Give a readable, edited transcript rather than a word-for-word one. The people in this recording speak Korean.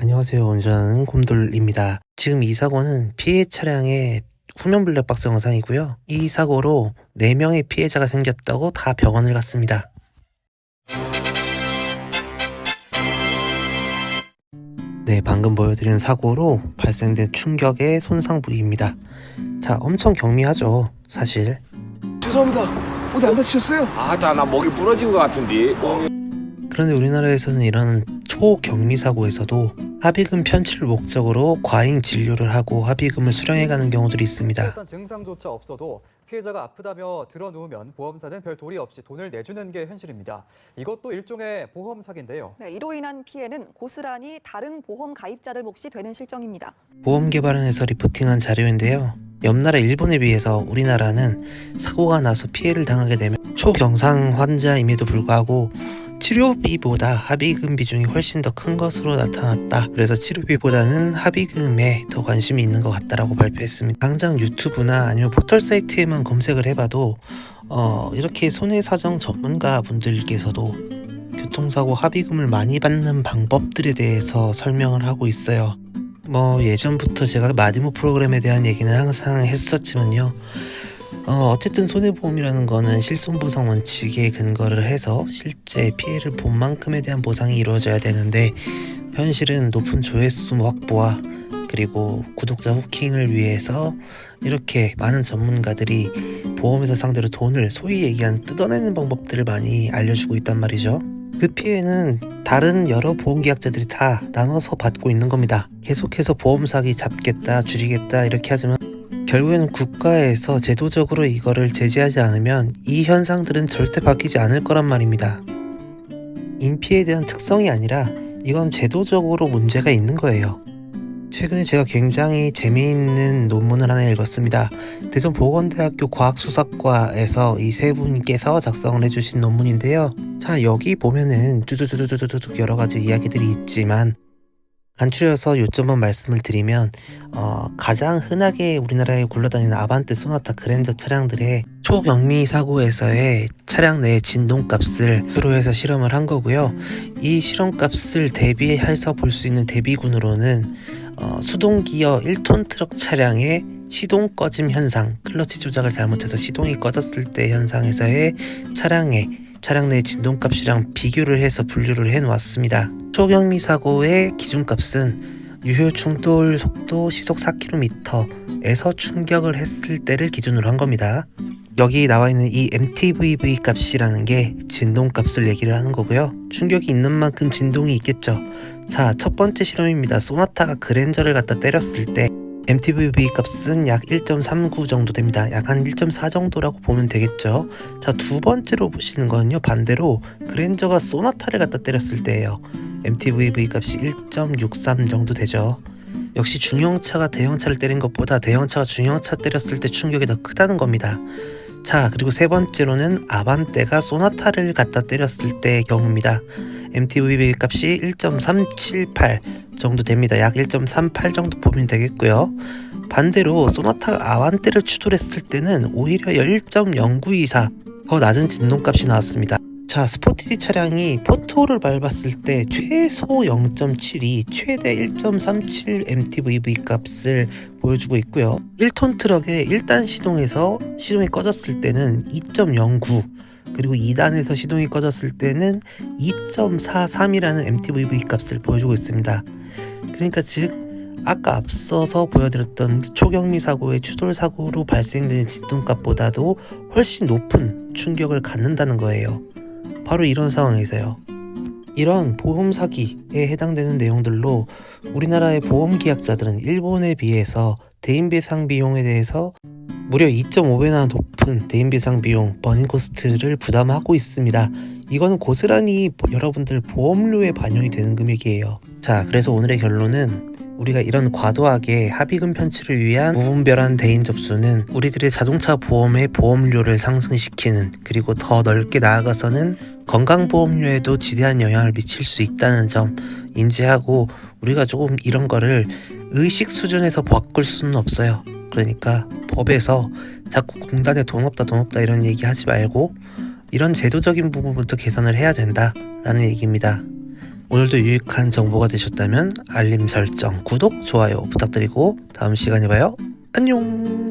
안녕하세요. 운전하는 곰돌입니다. 지금 이 사고는 피해 차량의 후면 블랙박스 영상이고요. 이 사고로 4명의 피해자가 생겼다고 다 병원을 갔습니다. 네, 방금 보여드린 사고로 발생된 충격의 손상 부위입니다. 자, 엄청 경미하죠, 사실. 죄송합니다. 어디 안 다치셨어요? 나 목이 부러진 것 같은데. 그런데 우리나라에서는 이런 초경미 사고에서도 합의금 편취를 목적으로 과잉 진료를 하고 합의금을 수령해가는 경우들이 있습니다. 어떤 증상조차 없어도 피해자가 아프다며 들어누우면 보험사는 별 도리 없이 돈을 내주는 게 현실입니다. 이것도 일종의 보험 사기인데요. 네, 이로 인한 피해는 고스란히 다른 보험 가입자들 몫이 되는 실정입니다. 보험개발원에서 리포팅한 자료인데요. 옆나라 일본에 비해서 우리나라는 사고가 나서 피해를 당하게 되면 초경상 환자임에도 불구하고 치료비보다 합의금 비중이 훨씬 더 큰 것으로 나타났다. 그래서 치료비보다는 합의금에 더 관심이 있는 것 같다라고 발표했습니다. 당장 유튜브나 아니면 포털 사이트에만 검색을 해봐도 이렇게 손해사정 전문가 분들께서도 교통사고 합의금을 많이 받는 방법들에 대해서 설명을 하고 있어요. 예전부터 제가 마디모 프로그램에 대한 얘기는 항상 했었지만요. 어쨌든 손해보험이라는 거는 실손보상 원칙에 근거를 해서 실제 피해를 본 만큼에 대한 보상이 이루어져야 되는데, 현실은 높은 조회수 확보와 그리고 구독자 후킹을 위해서 이렇게 많은 전문가들이 보험회사 상대로 돈을 소위 얘기한 뜯어내는 방법들을 많이 알려주고 있단 말이죠. 그 피해는 다른 여러 보험계약자들이 다 나눠서 받고 있는 겁니다. 계속해서 보험 사기 잡겠다, 줄이겠다 이렇게 하지만 결국에는 국가에서 제도적으로 이거를 제재하지 않으면 이 현상들은 절대 바뀌지 않을 거란 말입니다. 인피에 대한 특성이 아니라 이건 제도적으로 문제가 있는 거예요. 최근에 제가 굉장히 재미있는 논문을 하나 읽었습니다. 대전보건대학교 과학수사과에서 이 세 분께서 작성을 해주신 논문인데요. 자, 여기 보면은 쭈쭈쭈쭈쭈쭈 여러 가지 이야기들이 있지만 간추려서 요점만 말씀을 드리면 가장 흔하게 우리나라에 굴러다니는 아반떼, 소나타, 그랜저 차량들의 초경미 사고에서의 차량 내 진동값을 표로해서 실험을 한 거고요. 이 실험값을 대비해서 볼 수 있는 대비군으로는 수동기어 1톤 트럭 차량의 시동 꺼짐 현상, 클러치 조작을 잘못해서 시동이 꺼졌을 때 현상에서의 차량 내 진동값이랑 비교를 해서 분류를 해 놓았습니다. 초경미 사고의 기준값은 유효 충돌 속도 시속 4km에서 충격을 했을 때를 기준으로 한 겁니다. 여기 나와 있는 이 MTVV 값이라는 게 진동값을 얘기를 하는 거고요. 충격이 있는 만큼 진동이 있겠죠. 자, 첫 번째 실험입니다. 소나타가 그랜저를 갖다 때렸을 때 MTVV 값은 약 1.39 정도 됩니다. 약 한 1.4 정도라고 보면 되겠죠. 자, 두 번째로 보시는 거는요, 반대로 그랜저가 소나타를 갖다 때렸을 때예요. MTVV 값이 1.63 정도 되죠. 역시 중형차가 대형차를 때린 것보다 대형차가 중형차 때렸을 때 충격이 더 크다는 겁니다. 자, 그리고 세 번째로는 아반떼가 소나타를 갖다 때렸을 때의 경우입니다. MTVV 값이 1.378 정도 됩니다. 약 1.38 정도 보면 되겠고요. 반대로 소나타가 아반떼를 추돌했을 때는 오히려 1.0924 더 낮은 진동값이 나왔습니다. 자, 스포티지 차량이 포토를 밟았을 때 최소 0.72, 최대 1.37 MTVV 값을 보여주고 있고요. 1톤 트럭의 1단 시동에서 시동이 꺼졌을 때는 2.09, 그리고 2단에서 시동이 꺼졌을 때는 2.43이라는 MTVV 값을 보여주고 있습니다. 그러니까 즉 아까 앞서서 보여드렸던 초경미 사고의 추돌 사고로 발생되는 진동값보다도 훨씬 높은 충격을 갖는다는 거예요. 바로 이런 상황에서요. 이런 보험 사기에 해당되는 내용들로 우리나라의 보험 계약자들은 일본에 비해서 대인배상 비용에 대해서 무려 2.5배나 높은 대인배상 비용, 버닝 코스트를 부담하고 있습니다. 이거는 고스란히 여러분들 보험료에 반영이 되는 금액이에요. 자, 그래서 오늘의 결론은 우리가 이런 과도하게 합의금 편취를 위한 무분별한 대인 접수는 우리들의 자동차 보험의 보험료를 상승시키는, 그리고 더 넓게 나아가서는 건강보험료에도 지대한 영향을 미칠 수 있다는 점 인지하고, 우리가 조금 이런 거를 의식 수준에서 바꿀 수는 없어요. 그러니까 법에서 자꾸 공단에 돈 없다 이런 얘기 하지 말고 이런 제도적인 부분부터 개선을 해야 된다라는 얘기입니다. 오늘도 유익한 정보가 되셨다면 알림 설정, 구독, 좋아요 부탁드리고 다음 시간에 봐요. 안녕.